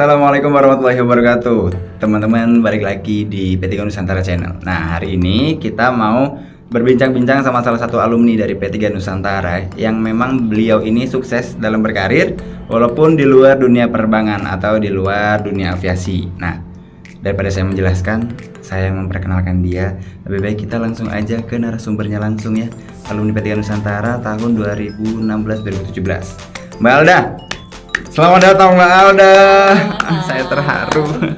Assalamualaikum warahmatullahi wabarakatuh. Teman-teman, balik lagi di P3 Nusantara Channel. Nah, hari ini kita mau berbincang-bincang sama salah satu alumni dari P3 Nusantara yang memang beliau ini sukses dalam berkarir walaupun di luar dunia penerbangan atau di luar dunia aviasi. Nah, daripada saya menjelaskan, saya memperkenalkan dia. Lebih baik kita langsung aja ke narasumbernya langsung ya. Alumni P3 Nusantara tahun 2016-2017. Mbak Alda. Selamat datang Mbak Alda. Saya terharu.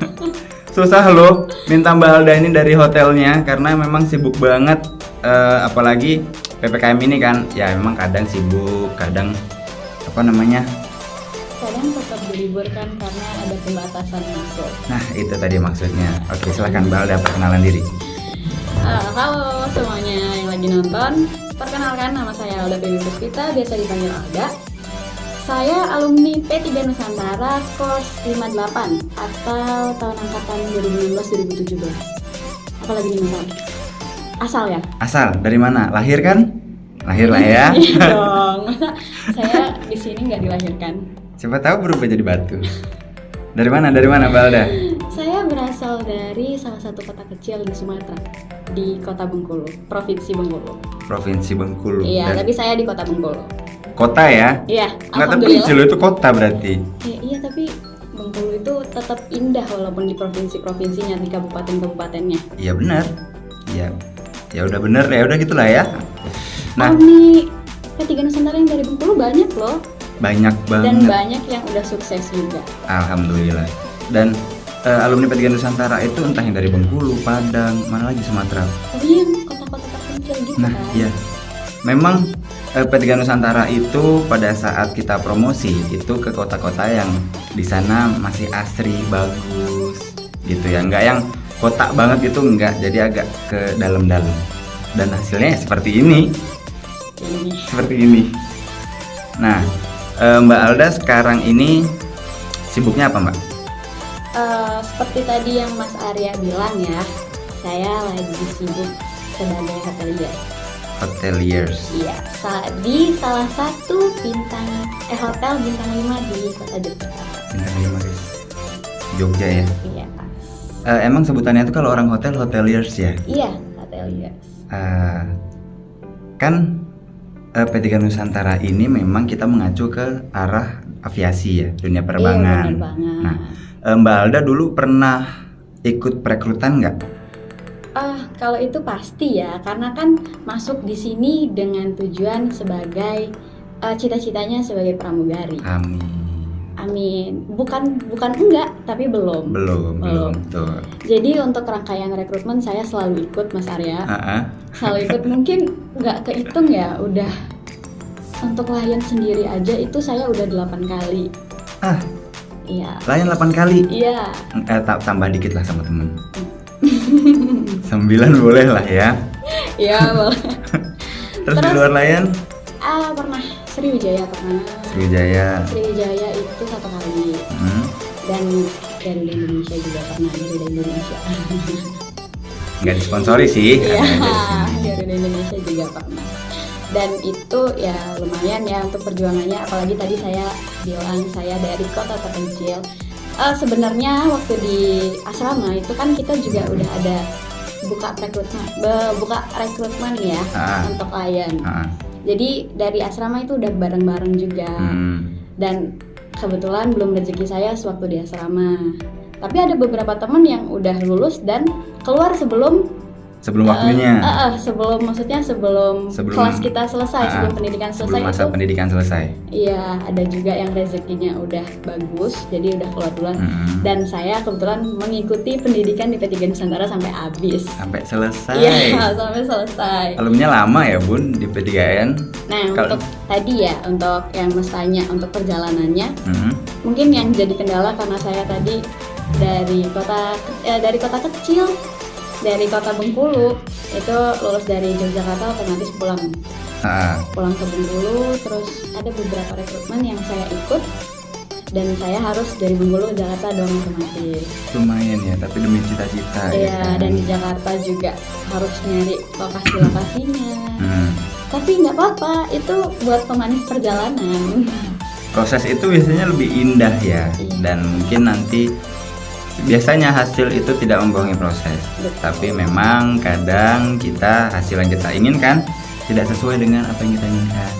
Susah loh minta Mbak Alda ini dari hotelnya karena memang sibuk banget. Apalagi PPKM ini kan, ya memang kadang sibuk, kadang kadang tetap diliburkan karena ada pembatasan masuk. Nah itu tadi maksudnya. Oke, silahkan Mbak Alda perkenalan diri. Halo semuanya yang lagi nonton, perkenalkan nama saya Alda Dewi Puspita, biasa dipanggil Alda. Saya alumni P3 Nusantara Kos 58 atau tahun angkatan 2016-2017. Apalagi nih Mas? Asal ya? Asal dari mana? Lahir kan? Lahir lah ya. Iya dong. Masa saya di sini nggak dilahirkan? Siapa tahu berubah jadi batu. Dari mana Mbak Alda? Saya berasal dari salah satu kota kecil di Sumatera, di Kota Bengkulu, Provinsi Bengkulu. Provinsi Bengkulu. Iya, Dan tapi saya di Kota Bengkulu. kota ya? Iya, Nggak, tapi alhamdulillah. Jelo itu kota berarti. Iya, tapi Bengkulu itu tetap indah walaupun di provinsi-provinsinya, di kabupaten-kabupatennya. Iya benar. Iya. Ya udah benar, ya udah gitulah ya. Nah, Alumni P3 Nusantara yang dari Bengkulu banyak loh, banyak banget. dan banyak yang udah sukses juga. Alhamdulillah. Dan alumni P3 Nusantara itu entah yang dari Bengkulu, Padang, mana lagi Sumatera. Oh iya, kota-kota terpencil gitu Nah, kan. iya. Memang P3 Nusantara itu pada saat kita promosi itu ke kota-kota yang di sana masih asri, bagus gitu ya. Enggak yang kota banget gitu, enggak. Jadi agak ke dalam-dalam. Dan hasilnya seperti ini. Ini. Seperti ini. Nah, Mbak Alda sekarang ini sibuknya apa, Mbak? Seperti tadi yang Mas Arya bilang ya, saya lagi sibuk sebagai hotelier. Hoteliers. Iya, di salah satu hotel bintang 5 di Kota Jogja. Bintang 5 guys. Jogja ya. Iya, Pak. Emang sebutannya itu kalau orang hotel hoteliers ya. Iya, hotelier. Kan P3 Nusantara ini memang kita mengacu ke arah aviasi ya, dunia penerbangan. Iya, benar banget. Nah, Mbak Alda dulu pernah ikut perekrutan nggak? Kalau itu pasti ya, karena kan masuk di sini dengan tujuan sebagai cita-citanya sebagai pramugari. Amin. Amin. Bukan enggak, tapi belum. Belum. Tuh. Jadi untuk rangkaian rekrutmen saya selalu ikut, Mas Arya. Selalu ikut, mungkin nggak kehitung ya, udah untuk Lion sendiri aja itu saya udah 8 kali. Iya. Lion 8 kali. Iya. Tambah dikit lah sama temen. 9 boleh lah ya. Iya, boleh. Terus di luar Lion? Pernah Sriwijaya pernah. Sriwijaya. Itu 1 kali. Dan Garuda Indonesia juga pernah, Garuda Indonesia. Nggak disponsori sih. Iya, ada di sini. Garuda Indonesia juga pernah. Dan itu ya lumayan ya untuk perjuangannya, apalagi tadi saya bilang saya dari kota terpencil. Sebenarnya waktu di asrama itu kan kita juga udah ada buka rekrutmen ya untuk Lion. Jadi dari asrama itu udah bareng-bareng juga. Dan kebetulan belum rezeki saya sewaktu di asrama. Tapi ada beberapa teman yang udah lulus dan keluar sebelum waktunya. Sebelum kelas kita selesai, sebelum pendidikan selesai. Sebelum masa pendidikan selesai. Iya, ada juga yang rezekinya udah bagus, jadi udah keluar duluan. Dan saya kebetulan mengikuti pendidikan di P3 Nusantara sampai habis. Sampai selesai. Iya, sampai selesai. Alumnya lama ya Bun di P3N. Nah, untuk tadi ya, untuk yang Mas tanya untuk perjalanannya, mungkin yang jadi kendala karena saya tadi dari kota kecil. Dari kota Bengkulu itu lulus dari Yogyakarta otomatis pulang ke Bengkulu, terus ada beberapa rekrutmen yang saya ikut dan saya harus dari Bengkulu ke Jakarta dong otomatis. Lumayan ya, tapi demi cita-cita. Iya, dan di Jakarta juga harus nyari lokasinya. Tapi nggak apa-apa, itu buat pemanis perjalanan. proses itu biasanya lebih indah ya. Iya. Dan mungkin nanti biasanya hasil itu tidak membohongi proses. Betul. Tapi memang kadang hasil yang kita inginkan tidak sesuai dengan apa yang kita inginkan.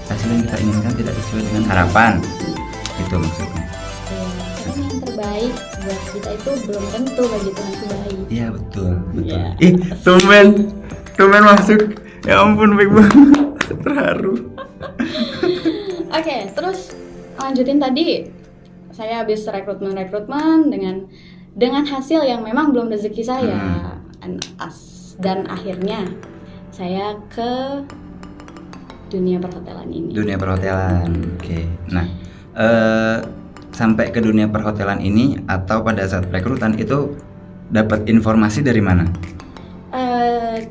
Hasil yang kita inginkan tidak sesuai dengan harapan. Itu maksudnya. Karena yang terbaik buat kita itu belum tentu bagi Tuhan itu baik. Iya betul. Iya. Ih, tumben masuk. Ya ampun, baik banget. Terharu. Oke, terus lanjutin tadi. Saya habis rekrutmen dengan hasil yang memang belum rezeki saya. Dan akhirnya saya ke dunia perhotelan ini. Dunia perhotelan. Oke. Nah, sampai ke dunia perhotelan ini atau pada saat rekrutan itu dapat informasi dari mana?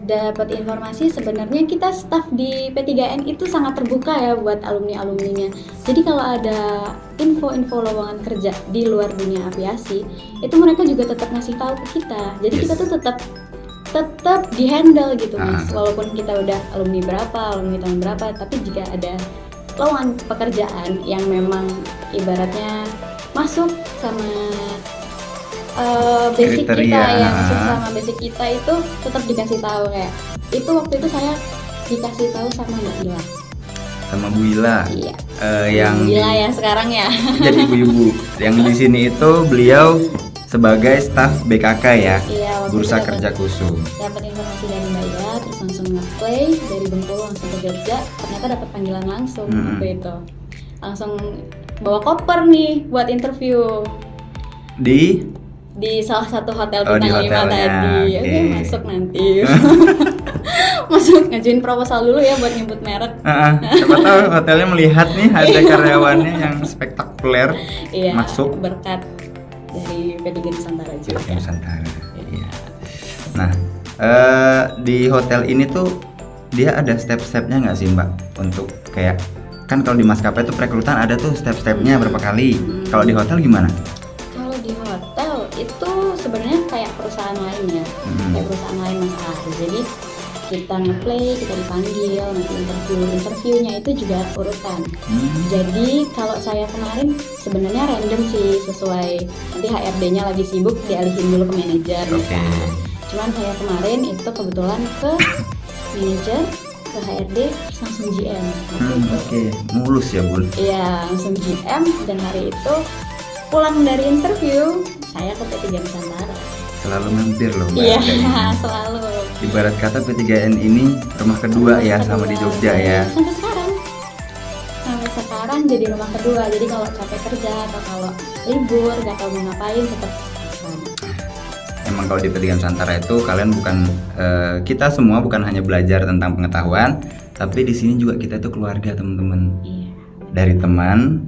Dapat informasi sebenarnya kita staf di P3N itu sangat terbuka ya buat alumni-alumninya. Jadi kalau ada info-info lowongan kerja di luar dunia aviasi, itu mereka juga tetap ngasih tahu ke kita. Jadi kita tuh tetap di-handle gitu Mas. Walaupun kita udah alumni tahun berapa, tapi jika ada lowongan pekerjaan yang memang ibaratnya masuk sama basic kriteria, kita yang masuk sama basic kita itu tetap dikasih tahu kayak itu. Waktu itu saya dikasih tahu sama Mbak Ila. Sama Bu Ila. Iya. Yang Bu Ila ya sekarang ya. jadi ibu-ibu. Yang di sini itu beliau sebagai staf BKK ya. Iya, waktu Bursa itu Kerja Kusum. dapat informasi dari Mbak Ila, terus langsung nge-play dari Bengkulu langsung ke Jogja. Ternyata dapat panggilan langsung waktu itu. Langsung bawa koper nih buat interview di salah satu hotel bintang 5 tadi. Oke, masuk nanti. Masuk ngajuin proposal dulu ya buat nyebut merek. Siapa tahu hotelnya melihat nih ada karyawannya yang spektakuler. Iya, masuk berkat dari P3 Nusantara juga. Nusantara. Iya. Nah, di hotel ini tuh dia ada step-stepnya nggak sih Mbak? Untuk kayak kan kalau di maskapai tuh perekrutan ada tuh step-stepnya berapa kali. Kalau di hotel gimana? Kalau di hotel itu sebenarnya kayak perusahaan lain ya, kayak perusahaan lain Mas Ar. Jadi kita nge-play, kita dipanggil, nanti interviewnya itu juga urutan. Jadi kalau saya kemarin sebenarnya random sih, sesuai nanti HRD-nya lagi sibuk dialihin dulu ke manajer. Cuman saya kemarin itu kebetulan ke manajer, ke HRD, terus langsung GM. Oke, mulus ya Bun? Iya, langsung GM dan hari itu pulang dari interview saya ke P3 Nusantara. Selalu mampir loh Mbak. Iya, selalu. Ibarat kata P3N ini rumah kedua ya sama di Jogja ya. Sampai sekarang jadi rumah kedua. Jadi kalau capek kerja atau kalau libur gak tahu mau ngapain tetap sama. Emang kalau di P3 Nusantara itu kalian bukan kita semua bukan hanya belajar tentang pengetahuan, tapi di sini juga kita itu keluarga teman-teman. Iya. Dari teman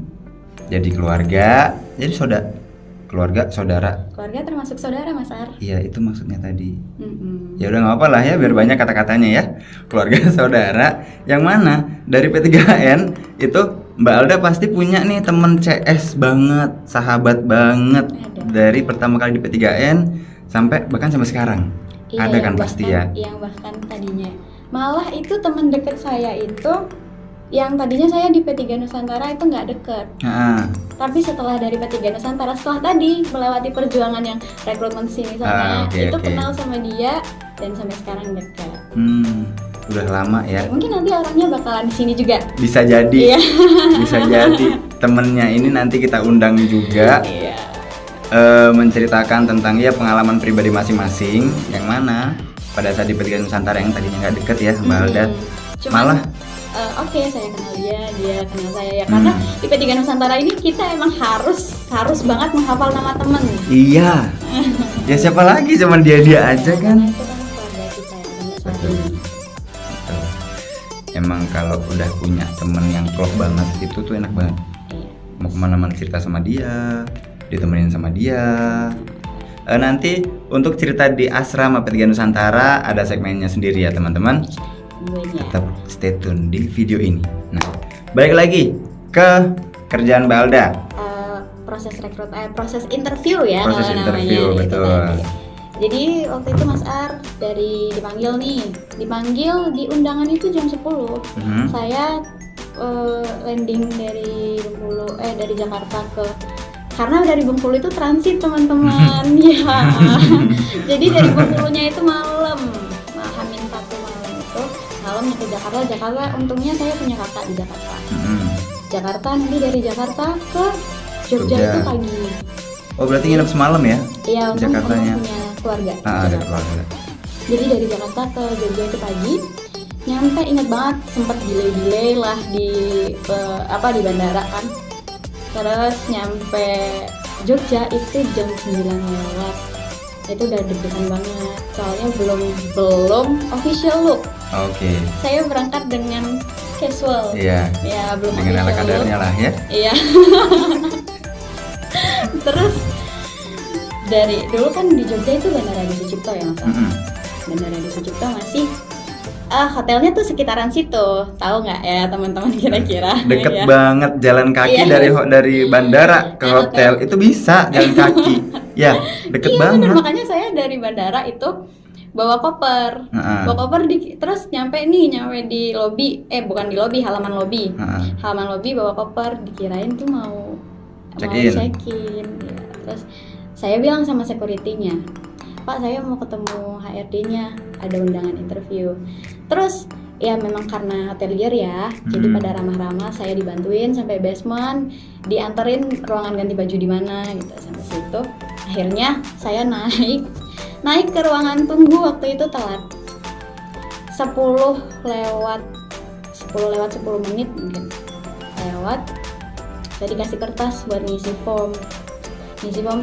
jadi keluarga, jadi keluarga saudara. Keluarga termasuk saudara Mas Ar. Iya, itu maksudnya tadi. Ya udah nggak apa lah ya, biar banyak kata-katanya ya. Keluarga saudara yang mana dari P3N itu Mbak Alda pasti punya nih temen CS banget, sahabat banget. Dari pertama kali di P3N sampai bahkan sampai sekarang. Iya, ada kan pasti ya. Yang bahkan tadinya malah itu teman deket saya itu yang tadinya saya di P3 Nusantara itu nggak deket. Tapi setelah dari P3 Nusantara, setelah tadi melewati perjuangan yang rekrutmen sini sana, kenal sama dia dan sampai sekarang dekat. Udah lama ya. Mungkin nanti orangnya bakalan di sini juga. Bisa jadi. Iya. Bisa jadi temennya ini nanti kita undang juga. Iya. Menceritakan tentang ya pengalaman pribadi masing-masing yang mana pada saat di P3 Nusantara yang tadinya nggak deket ya Mbak Alda. Malah oke, saya kenal dia kenal saya ya. Karena di P3 Nusantara ini kita emang harus banget menghafal nama temen. Iya. Ya siapa lagi, cuman dia aja kan. Itu kan keluarga kita ya, Betul. Emang kalau udah punya temen yang klop banget itu tuh enak banget. Iya. Mau kemana-mana cerita sama dia, ditemenin sama dia. Nanti untuk cerita di asrama P3 Nusantara ada segmennya sendiri ya teman-teman. Tetap stay tune di video ini. Nah, balik lagi ke kerjaan Mbak Alda. Proses interview ya. Proses interview, namanya, betul. Jadi waktu itu Mas Ar dipanggil di undangan itu jam 10. Saya landing dari Bengkulu dari Jakarta karena dari Bengkulu itu transit teman-teman. Ya. Jadi dari Bengkulunya itu malam Hamin 1 malam itu malam ke Jakarta. Untungnya saya punya kakak di Jakarta. Jakarta nanti dari Jakarta ke Jogja itu pagi. Oh berarti nginep semalam ya? Iya, untuk Jakartanya punya keluarga. Ada keluarga. Jadi dari Jakarta ke Jogja itu pagi. Nyampe inget banget sempat delay lah di bandara kan. Terus nyampe Jogja itu jam 9 lewat. Itu udah deg-degan banget. Soalnya belum official look. Oke. Saya berangkat dengan casual. Iya. Ya, belum dengan ala kadarnya lah ya. Iya. Terus dari dulu kan di Jogja itu Bandara Adi Sucipto ya Mas. Bandara Adi Sucipto masih hotelnya tuh sekitaran situ, tahu nggak ya teman-teman kira-kira? Deket ya. banget jalan kaki dari bandara ke hotel itu bisa jalan kaki, ya deket banget. Bener, makanya saya dari bandara itu bawa koper, terus nyampe di lobi, bukan di lobi, halaman lobi, bawa koper, dikirain tuh mau check-in. Ya. Terus saya bilang sama security-nya, Pak saya mau ketemu HRD-nya, ada undangan interview. Terus ya memang karena hotelier ya, jadi pada ramah-ramah saya dibantuin sampai basement, dianterin ruangan ganti baju di mana gitu sampai situ. Akhirnya saya naik ke ruangan tunggu, waktu itu telat 10 lewat 10 menit mungkin lewat. Saya dikasih kertas buat ngisi form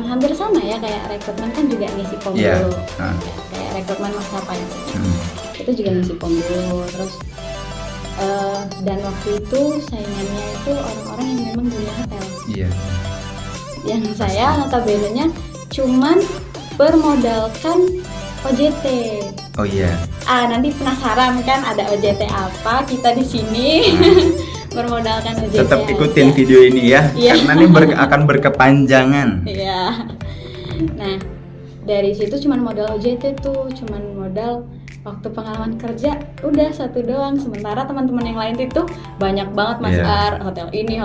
hampir sama ya kayak rekrutmen kan juga ngisi form dulu. Ya, kayak rekrutmen maskapai itu juga ngisi form dulu. Terus dan waktu itu saingannya itu orang-orang yang memang punya hotel. Iya. Yang saya notabene-nya cuman bermodalkan OJT. Oh iya. Nanti penasaran kan ada OJT apa kita di sini. Bermodalkan OJT. Tetap ikutin video ini ya, karena ini akan berkepanjangan. Iya. Nah, dari situ cuman modal OJT tuh, cuman modal waktu pengalaman kerja udah 1 doang. Sementara teman-teman yang lain itu banyak banget Mas Ar, hotel ini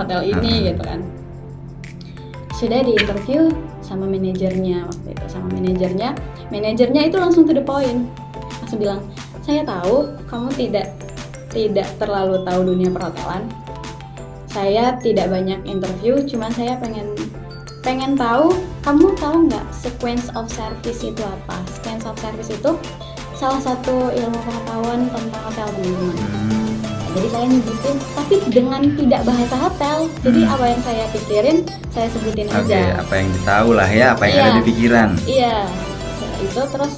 gitu kan. Sudah di interview sama manajernya waktu itu, manajernya itu langsung to the point. Langsung bilang, "Saya tahu kamu tidak terlalu tahu dunia perhotelan. Saya tidak banyak interview, cuman saya pengen tahu, kamu tahu nggak sequence of service itu apa? Sequence of service itu salah satu ilmu pengetahuan tentang hotel teman-teman." Jadi saya nyebutin, tapi dengan tidak bahasa hotel. Jadi apa yang saya pikirin, saya sebutin aja. Apa yang ditahu lah ya, apa yang ada di pikiran. Iya, itu terus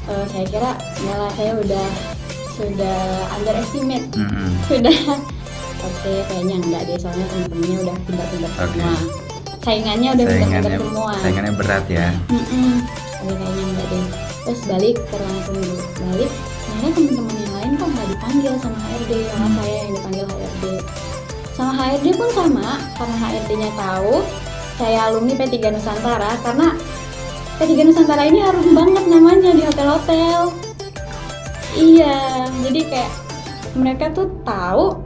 saya kira, saya sudah underestimate, sudah kayaknya enggak deh, soalnya temen-temennya udah pintar-pintar semua, saingannya udah pintar-pintar semua, saingannya berat ya. Kayaknya enggak deh. Terus balik ke ruang tunggu, ternyata teman-teman yang lain kok nggak dipanggil sama HRD, karena saya yang dipanggil HRD. Sama HRD pun sama, karena HRD-nya tahu saya alumni P3 Nusantara, karena P3 Nusantara ini harum banget namanya di hotel-hotel. Iya, jadi kayak mereka tuh tahu,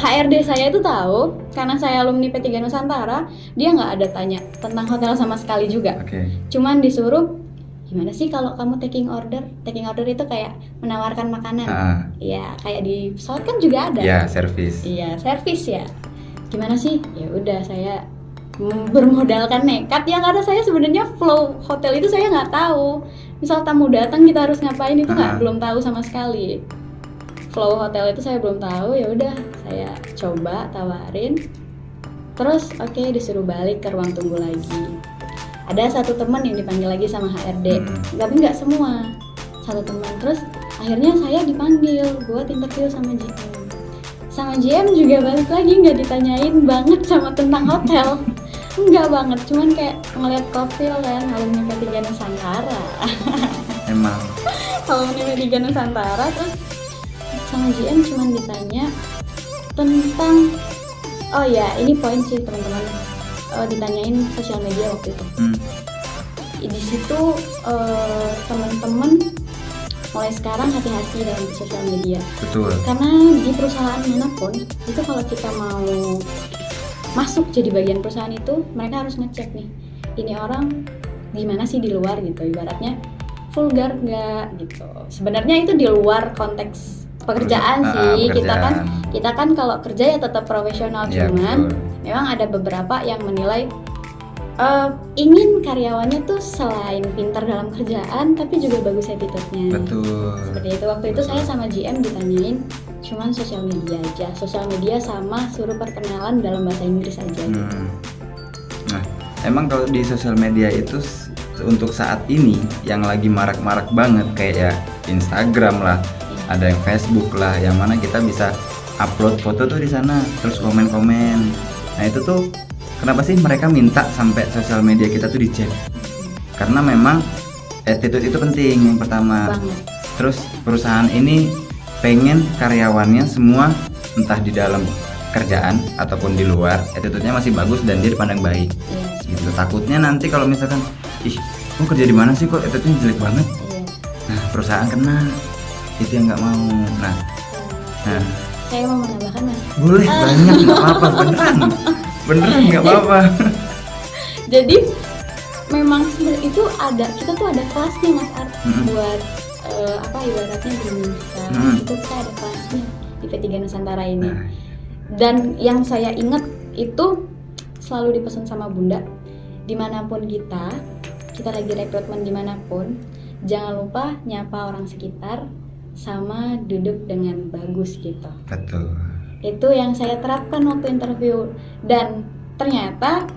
HRD saya itu tahu karena saya alumni P3 Nusantara, dia nggak ada tanya tentang hotel sama sekali juga. Cuman disuruh, gimana sih kalau kamu taking order? Taking order itu kayak menawarkan makanan. Iya, kayak di pesawat kan juga ada. Iya, service. Iya, service ya. Gimana sih? Ya udah, saya bermodalkan nekat ya, karena saya sebenarnya flow hotel itu saya nggak tahu. Misal tamu datang kita harus ngapain itu belum tahu sama sekali. Flow hotel itu saya belum tahu. Ya udah, saya coba tawarin. Terus disuruh balik ke ruang tunggu lagi. Ada satu teman yang dipanggil lagi sama HRD, tapi nggak semua, satu teman. Terus akhirnya saya dipanggil buat interview sama GM. Sama GM juga balik lagi, nggak ditanyain banget sama tentang hotel. Enggak banget, cuman kayak ngeliat profil kan, alumni P3 Nusantara. Emang alumni P3 Nusantara. Terus sama GM cuman ditanya tentang, ini poin sih teman-teman, ditanyain sosial media waktu itu. Di situ teman-teman mulai sekarang hati-hati dalam sosial media. Betul. Karena di perusahaan manapun itu kalau kita mau masuk jadi bagian perusahaan itu, mereka harus ngecek nih, ini orang gimana sih di luar gitu, ibaratnya vulgar nggak gitu. Sebenarnya itu di luar konteks pekerjaan sih. Pekerjaan. Kita kan kalau kerja ya tetap profesional, Ya, cuman betul. memang ada beberapa yang menilai ingin karyawannya tuh selain pintar dalam kerjaan tapi juga bagus attitude-nya. Betul. Seperti itu. Waktu itu saya sama GM ditanyain cuman sosial media aja, sosial media sama suruh perkenalan dalam bahasa Inggris aja. Nah, emang kalau di sosial media itu untuk saat ini yang lagi marak-marak banget kayak ya Instagram lah, ada yang Facebook lah, yang mana kita bisa upload foto tuh di sana, terus komen-komen. Nah itu tuh kenapa sih mereka minta sampai sosial media kita tuh dicek? Karena memang attitude itu penting yang pertama. Banget. Terus perusahaan ini pengen karyawannya semua entah di dalam kerjaan ataupun di luar attitude-nya masih bagus dan dia dipandang baik. Iya. Gitu. Takutnya nanti kalau misalkan kamu kerja di mana sih kok attitude-nya jelek banget. Iya. Nah, perusahaan kena. Itu yang nggak mau. Nah, Saya mau menambahkan Mas. boleh banyak nggak apa-apa beneran nggak apa-apa. Jadi memang sebenarnya itu kita tuh ada kelasnya Mas Art buat ibaratnya bermimika. Itu kita ada kelasnya di P3 Nusantara ini. Nah. Dan yang saya ingat itu selalu dipesan sama Bunda, dimanapun kita lagi rekrutmen dimanapun, jangan lupa nyapa orang sekitar sama duduk dengan bagus gitu. Betul. Itu yang saya terapkan waktu interview, dan ternyata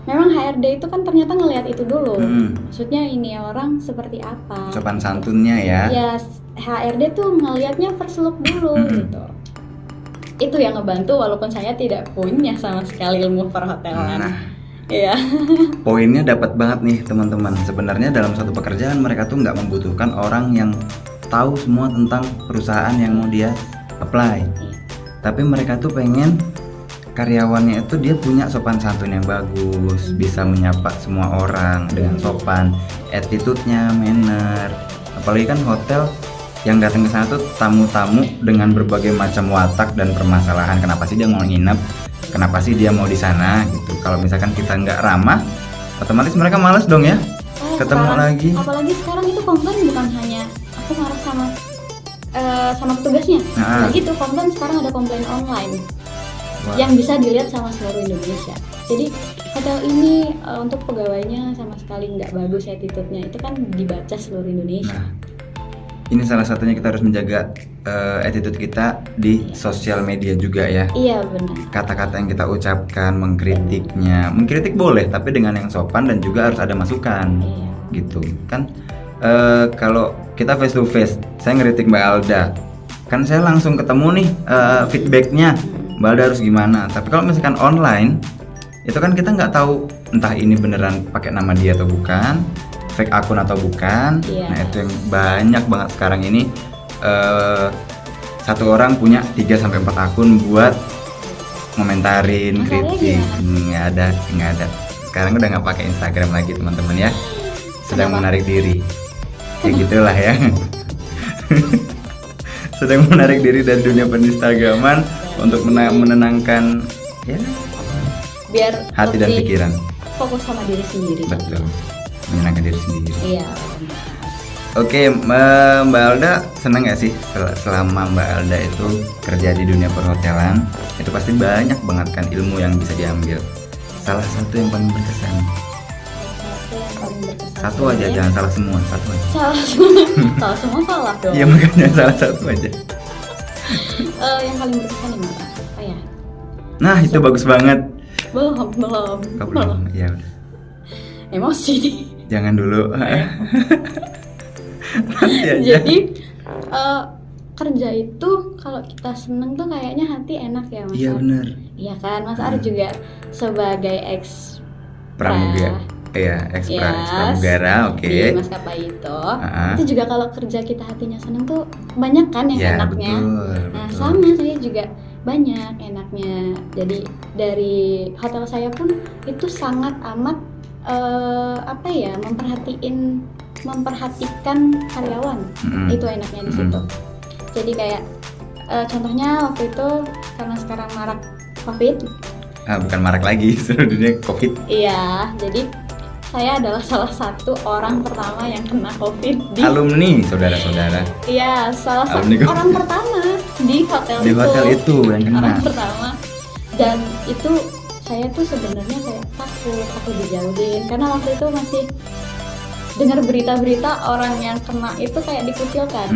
memang HRD itu kan ternyata ngelihat itu dulu. Maksudnya ini orang seperti apa, Sopan santunnya ya. ya HRD tuh ngelihatnya first look dulu gitu. Itu yang ngebantu walaupun saya tidak punya sama sekali ilmu perhotelan. Nah, Iya. poinnya dapat banget nih teman-teman. Sebenarnya dalam suatu pekerjaan mereka tuh nggak membutuhkan orang yang tahu semua tentang perusahaan yang mau dia apply. Tapi mereka tuh pengen karyawannya itu dia punya sopan santun yang bagus, bisa menyapa semua orang dengan sopan, attitude-nya, manner. Apalagi kan hotel yang datang ke sana tuh tamu-tamu dengan berbagai macam watak dan permasalahan. Kenapa sih dia mau nginep? Kenapa sih dia mau di sana gitu? Kalau misalkan kita nggak ramah, otomatis mereka males dong ya ketemu Sekarang, lagi. apalagi sekarang itu komplain bukan hanya aku marah sama petugasnya. Nah. Lagi tuh komplain sekarang ada komplain online. Wah. Yang bisa dilihat sama seluruh Indonesia. Jadi hotel ini untuk pegawainya sama sekali nggak bagus attitude-nya, itu kan dibaca seluruh Indonesia. Nah, ini salah satunya kita harus menjaga attitude kita di sosial media juga ya. Iya benar. Kata-kata yang kita ucapkan, mengkritiknya, mengkritik boleh tapi dengan yang sopan dan juga harus ada masukan. Iya. Gitu kan. Kalau kita face to face, saya ngeritik Mbak Alda, kan saya langsung ketemu nih feedbacknya Mbak Alda harus gimana. Tapi kalau misalkan online, itu kan kita nggak tahu entah ini beneran pakai nama dia atau bukan, fake akun atau bukan. Iya. Nah itu yang banyak banget sekarang ini. Satu orang punya 3-4 akun buat ngomentarin, Masalahnya kritik. gimana? Nggak ada. Sekarang udah nggak pakai Instagram lagi teman-teman ya. Sedang Kenapa? menarik diri. Ya gitulah ya. Sedang menarik diri dari dunia peninstagaman untuk menenangkan ya Biar hati dan lebih pikiran. fokus sama diri sendiri. Betul. Menyenangkan diri sendiri. Iya. Oke, Mbak Alda senang nggak sih selama Mbak Alda itu kerja di dunia perhotelan? Itu pasti banyak banget kan ilmu yang bisa diambil. Salah satu yang paling berkesan. Satu yang paling berkesan. Satu aja, jangan salah semua. Satu aja. Salah semua. Salah semua salah dong. Iya makanya salah satu aja. Yang paling berkesan gimana? Oh ya. Nah itu bagus banget. Belum. Kok belum? Ya udah. Emosi nih. Jangan dulu. Nanti aja. Jadi kerja itu kalau kita seneng tuh kayaknya hati enak ya Mas Iya Ar. benar. Iya kan Mas Ar juga sebagai ex Pramuga. Iya, pramugara, oke. di maskapai itu juga kalau kerja kita hatinya seneng tuh banyak kan yang Ya enaknya. betul. Nah betul. sama saya juga banyak enaknya. Jadi dari hotel saya pun itu sangat amat memperhatiin memperhatikan karyawan. Itu enaknya di situ. Jadi kayak contohnya waktu itu karena sekarang marak COVID. Bukan marak lagi, seluruh dunia COVID. Iya, jadi saya adalah salah satu orang pertama yang kena COVID di alumni, saudara-saudara. Iya, salah satu Alumni orang pertama di hotel di hotel itu yang kena. Orang pertama. Dan itu saya tuh sebenarnya kayak takut dijauhin karena waktu itu masih dengar berita-berita orang yang kena itu kayak dikucilkan.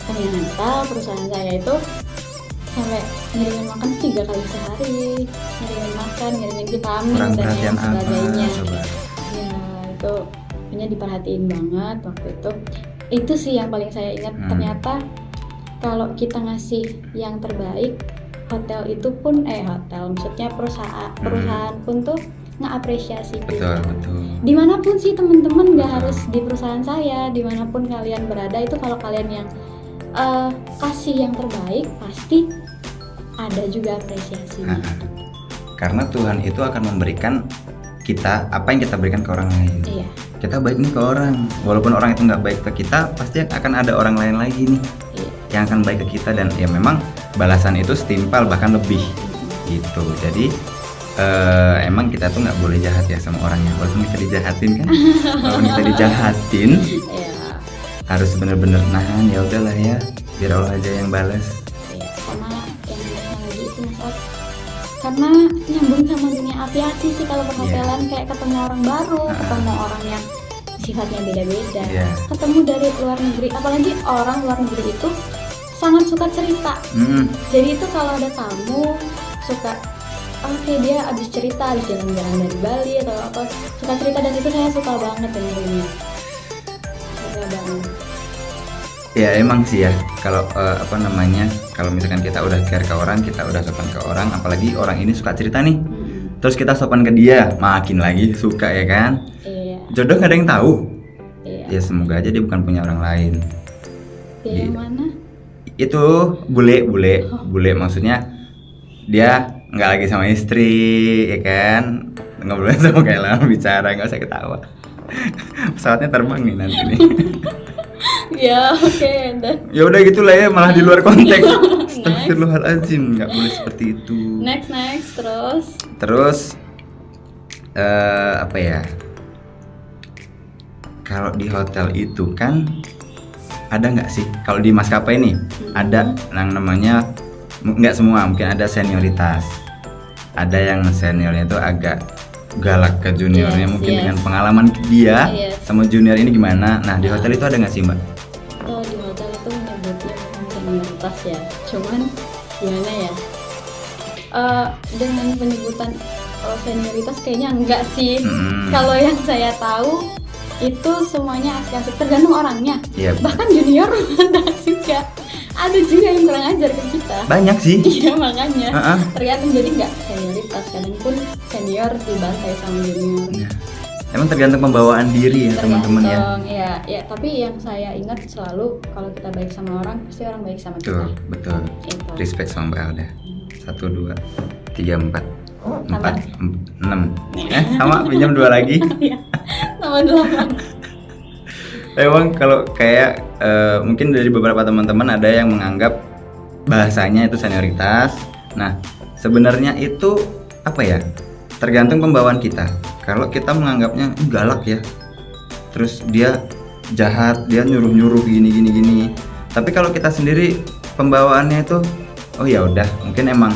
Ternyata perusahaan saya itu sampai ngirimin makan 3 kali sehari, ngirimin makan, ngirimin vitamin Kurang dan perhatian yang sebagainya. coba. Ya itu punya diperhatiin banget waktu itu. Itu sih yang paling saya ingat. Ternyata kalau kita ngasih yang terbaik, hotel itu pun maksudnya perusahaan pun tuh ngapresiasi kita. Betul. Dimanapun sih teman-teman, nggak harus di perusahaan saya, dimanapun kalian berada itu kalau kalian yang kasih yang terbaik pasti ada juga apresiasinya. Karena Tuhan itu akan memberikan kita apa yang kita berikan ke orang lain. Iya. Kita baik nih ke orang, walaupun orang itu nggak baik ke kita, pasti akan ada orang lain lagi nih yang akan baik ke kita, dan ya memang balasan itu setimpal bahkan lebih gitu. Jadi emang kita tuh nggak boleh jahat ya sama orangnya, walaupun kita dijahatin kan, walaupun kita dijahatin. Harus bener-bener nahan, ya udahlah ya, biar Allah aja yang balas. Sama yang biasanya lagi itu masalah karena nyambung sama dunia aviasi sih kalau perhotelan, kayak ketemu orang baru, ketemu orang yang sifatnya beda-beda, ketemu dari luar negeri, apalagi orang luar negeri itu sangat suka cerita. Jadi itu kalau ada tamu suka dia abis cerita, abis jalan-jalan dari Bali atau apa, suka cerita, dan itu saya suka banget dengerinnya. Ya emang sih ya, kalau kalau misalkan kita udah care ke orang, kita udah sopan ke orang, apalagi orang ini suka cerita nih, terus kita sopan ke dia, makin lagi suka ya kan. Jodoh gak ada yang tahu. Ya semoga aja dia bukan punya orang lain. Yang mana? Itu bule maksudnya dia nggak lagi sama istri ya kan, ngobrol sama kayak lama bicara, nggak usah ketawa. Pesawatnya terbang nih nanti nih. Ya oke. Ya udah gitulah ya, malah di luar konteks. Astagfirullahaladzim, nggak boleh seperti itu. Next terus apa ya, kalau di hotel itu kan ada nggak sih, kalau di maskapai nih ada yang namanya, nggak semua, mungkin ada senioritas, ada yang seniornya itu agak galak ke juniornya, mungkin dengan pengalaman dia sama junior ini gimana. Nah di hotel itu ada nggak sih mbak? Di hotel itu menyebutnya senioritas ya, cuman gimana ya, dengan penyebutan senioritas kayaknya enggak sih. Kalau yang saya tahu itu semuanya asik-asik, tergantung orangnya. Bahkan junior ada juga yang kurang ajar ke kita. Banyak sih. Iya makanya tergantung, jadi nggak senioritas, kadang pun senior dibantai sama junior. Emang tergantung pembawaan diri ya teman-teman ya. Ya tapi yang saya ingat selalu kalau kita baik sama orang, pasti orang baik sama kita. Betul. Respect sama Mbak Alda. 1, 2, 3, 4, 6. Sama pinjam 2 lagi. Sama 8. Emang kalau kayak mungkin dari beberapa teman-teman ada yang menganggap bahasanya itu senioritas. Nah sebenarnya itu apa ya, tergantung pembawaan kita. Kalau kita menganggapnya galak ya, terus dia jahat, dia nyuruh gini. Tapi kalau kita sendiri pembawaannya itu, oh ya udah, mungkin emang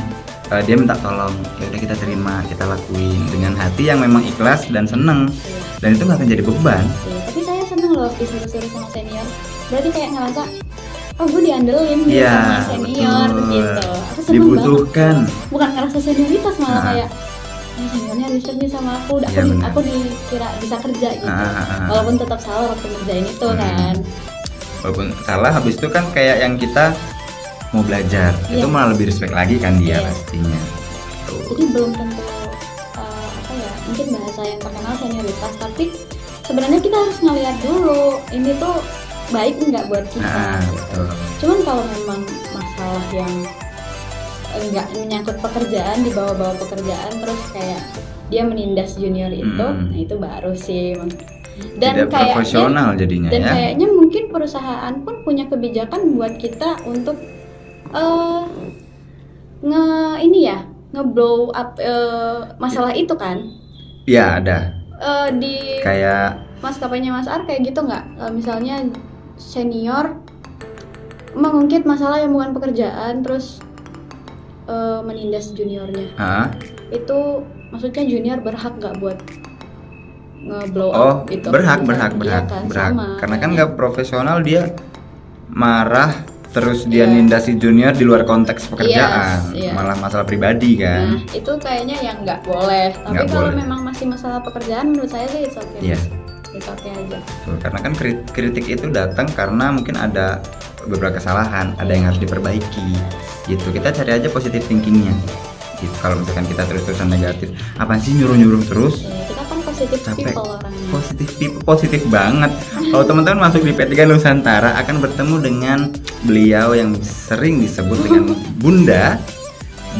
dia minta tolong, ya udah kita terima, kita lakuin dengan hati yang memang ikhlas dan seneng, dan itu nggak akan jadi beban. Tapi saya seneng loh disuruh-suruh sama senior, berarti kayak ngerasa gue diandelin sama senior gitu. Aku seneng dibutuhkan banget. Bukan ngerasa senioritas, malah kayak seniornya respect nih sama aku, aku dikira bisa kerja gitu. Walaupun tetap salah waktu ngerjain itu kan. Walaupun salah, habis itu kan kayak yang kita mau belajar, itu malah lebih respect lagi kan dia pastinya. Jadi belum tentu mungkin bahasa yang terkenal senioritas, tapi sebenarnya kita harus ngeliat dulu ini tuh baik nggak buat kita. Betul. Cuman kalau memang masalah yang nggak menyangkut pekerjaan, dibawa-bawa pekerjaan terus kayak dia menindas junior itu, nah itu baru sih Tidak profesional jadinya dan ya. kayaknya mungkin perusahaan pun punya kebijakan buat kita untuk nge-blow up masalah itu kan. Iya ada. Di Kayak maskapainya Mas Ar kayak gitu nggak? Misalnya senior mengungkit masalah yang bukan pekerjaan terus menindas juniornya. Itu maksudnya junior berhak nggak buat nge-blow up gitu? Berhak. Iya kan, sama. Karena kan nggak profesional, dia marah terus dia nindasi junior di luar konteks pekerjaan, malah masalah pribadi kan. Nah itu kayaknya yang nggak boleh. Tapi kalau memang masih masalah pekerjaan, menurut saya sih it's okay. It's okay aja. Karena kan kritik itu datang karena mungkin ada beberapa kesalahan, ada yang harus diperbaiki. Gitu. Kita cari aja positive thinkingnya. Gitu. Kalau misalkan kita terus-terusan negatif, apaan sih nyuruh-nyuruh terus? Kita kan positive people orangnya. Positif banget. Kalau teman-teman masuk di P3 Nusantara akan bertemu dengan beliau yang sering disebut dengan Bunda.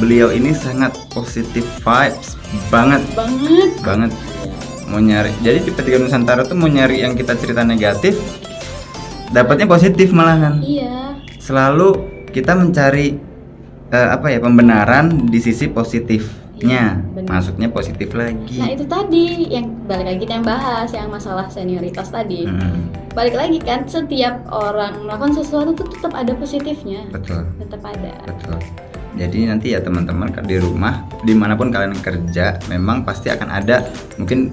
Beliau ini sangat positive vibes banget. Mau nyari, jadi di P3 Nusantara tuh mau nyari yang kita cerita negatif, dapatnya positif malahan. Iya. Selalu kita mencari pembenaran di sisi positifnya, masuknya positif lagi. Nah itu tadi yang balik lagi kita yang bahas yang masalah senioritas tadi. Balik lagi kan, setiap orang melakukan sesuatu tuh tetap ada positifnya. Betul. Tetap ada. Betul. Jadi nanti ya teman-teman di rumah, dimanapun kalian kerja, memang pasti akan ada mungkin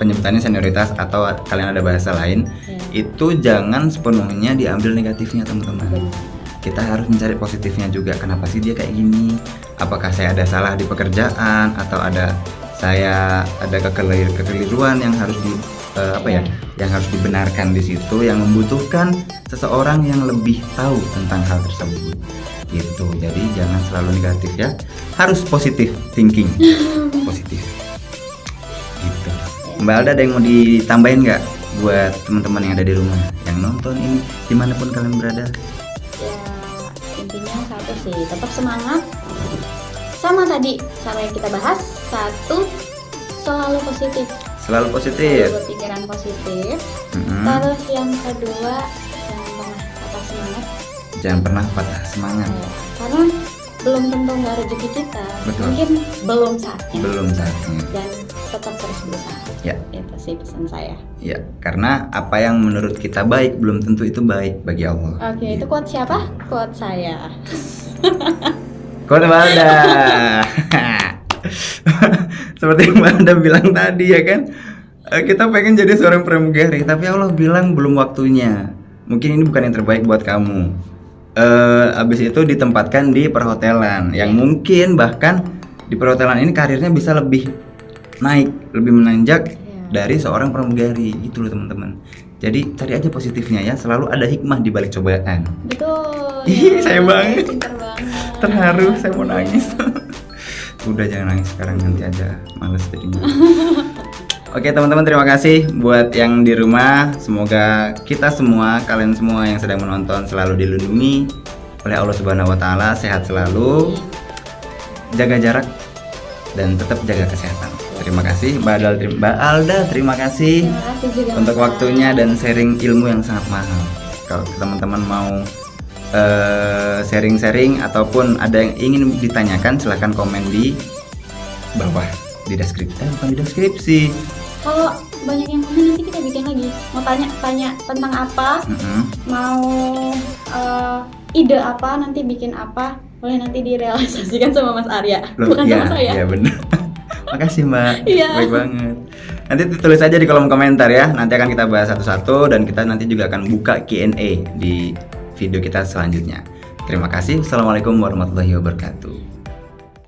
penyebutannya senioritas atau kalian ada bahasa lain. Itu jangan sepenuhnya diambil negatifnya teman-teman. Kita harus mencari positifnya juga. Kenapa sih dia kayak gini? Apakah saya ada salah di pekerjaan atau saya ada kekeliruan yang harus yang harus dibenarkan di situ, yang membutuhkan seseorang yang lebih tahu tentang hal tersebut. Gitu. Jadi jangan selalu negatif ya. Harus positif thinking. Positif. Gitu. Mbak Alda ada yang mau ditambahin nggak buat teman-teman yang ada di rumah yang nonton ini dimanapun kalian berada? Intinya satu sih, tetap semangat. Sama yang kita bahas, satu, selalu positif. Selalu berpikiran positif. Terus yang kedua, jangan pernah patah semangat. Karena belum tentu nggak rezeki kita. Betul. Mungkin belum saatnya. Dan tetap terus berusaha. Ya. Itu sih pesan saya. Ya, karena apa yang menurut kita baik belum tentu itu baik bagi Allah. Oke, itu quote siapa? Quote saya. Quote Mbak Alda. Seperti Mbak Alda bilang tadi ya kan, kita pengen jadi seorang pramugari, tapi Allah bilang belum waktunya. Mungkin ini bukan yang terbaik buat kamu. Abis itu ditempatkan di perhotelan yang mungkin bahkan di perhotelan ini karirnya bisa lebih naik, lebih menanjak dari seorang pramugari. Itu loh teman-teman. Jadi cari aja positifnya ya, selalu ada hikmah di balik cobaan. Betul. Saya banget. Pintar banget. Terharu, saya mau nangis. Udah jangan nangis sekarang, nanti aja males jadinya. Oke teman-teman, terima kasih buat yang di rumah. Semoga kita semua, kalian semua yang sedang menonton selalu dilindungi oleh Allah Subhanahu wa taala, sehat selalu, jaga jarak dan tetap jaga kesehatan. Terima kasih Mbak Alda, terima kasih juga untuk waktunya dan sharing ilmu yang sangat mahal. Kalau teman-teman mau sharing-sharing ataupun ada yang ingin ditanyakan, silahkan komen di bawah di deskripsi. Bukan di deskripsi. Kalau banyak yang komen nanti kita bikin lagi. Mau tanya tentang apa? Mau ide apa? Nanti bikin apa? Boleh nanti direalisasikan sama Mas Arya. Bukan sama saya. Iya benar. Makasih Mbak. Iya. Baik banget. Nanti tulis aja di kolom komentar ya. Nanti akan kita bahas satu-satu dan kita nanti juga akan buka Q&A di video kita selanjutnya. Terima kasih. Assalamualaikum warahmatullahi wabarakatuh.